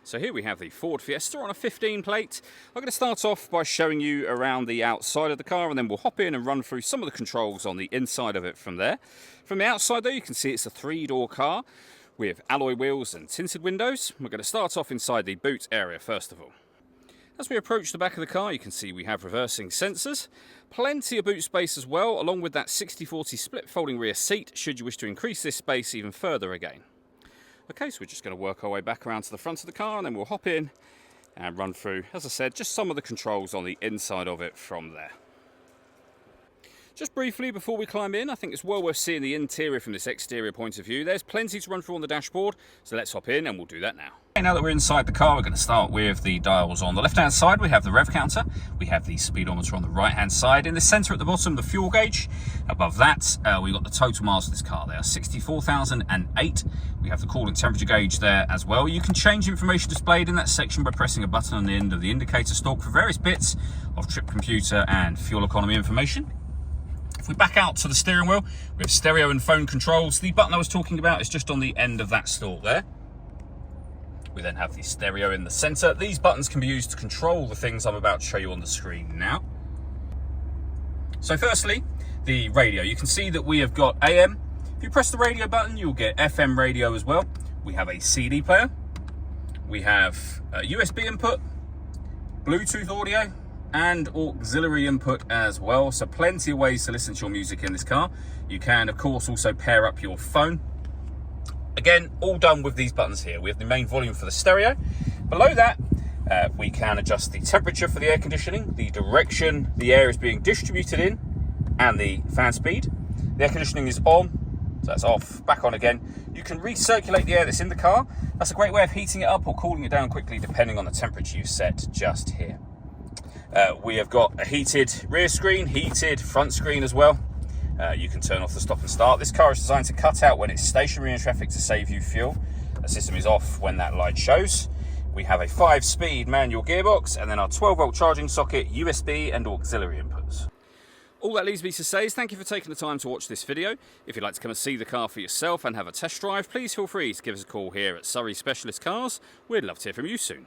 So here we have the Ford Fiesta on a 15 plate. I'm going to start off by showing you around the outside of the car, and then we'll hop in and run through some of the controls on the inside of it from there. From the outside though, you can see it's a 3-door car with alloy wheels and tinted windows. We're going to start off inside the boot area first of all. As we approach the back of the car, you can see we have reversing sensors, plenty of boot space as well, along with that 60/40 split folding rear seat should you wish to increase this space even further again. Okay, so we're just going to work our way back around to the front of the car, and then we'll hop in and run through, as I said, just some of the controls on the inside of it from there. Just briefly before we climb in, I think it's well worth seeing the interior from this exterior point of view. There's plenty to run through on the dashboard, so let's hop in and we'll do that now. Okay, now that we're inside the car, we're going to start with the dials on the left-hand side. We have the rev counter, we have the speedometer on the right-hand side. In the centre at the bottom, the fuel gauge. Above that, we've got the total miles of this car there, 64,008. We have the coolant temperature gauge there as well. You can change information displayed in that section by pressing a button on the end of the indicator stalk for various bits of trip computer and fuel economy information. If we back out to the steering wheel, we have stereo and phone controls. The button I was talking about is just on the end of that stalk there. We then have the stereo in the center. These buttons can be used to control the things I'm about to show you on the screen now. So firstly, the radio. You can see that we have got AM. If you press the radio button, you'll get FM radio as well. We have a CD player. We have a USB input, Bluetooth audio, and auxiliary input as well. So plenty of ways to listen to your music in this car. You can, of course, also pair up your phone. Again, all done with these buttons here. We have the main volume for the stereo. Below that, we can adjust the temperature for the air conditioning, the direction the air is being distributed in, and the fan speed. The air conditioning is on, so that's off, back on again. You can recirculate the air that's in the car. That's a great way of heating it up or cooling it down quickly, depending on the temperature you set just here. We have got a heated rear screen, heated front screen as well. You can turn off the stop and start. This car is designed to cut out when it's stationary in traffic to save you fuel. The system is off when that light shows. We have a 5-speed manual gearbox, and then our 12-volt charging socket, USB and auxiliary inputs. All that leaves me to say is thank you for taking the time to watch this video. If you'd like to come and see the car for yourself and have a test drive, please feel free to give us a call here at Surrey Specialist Cars. We'd love to hear from you soon.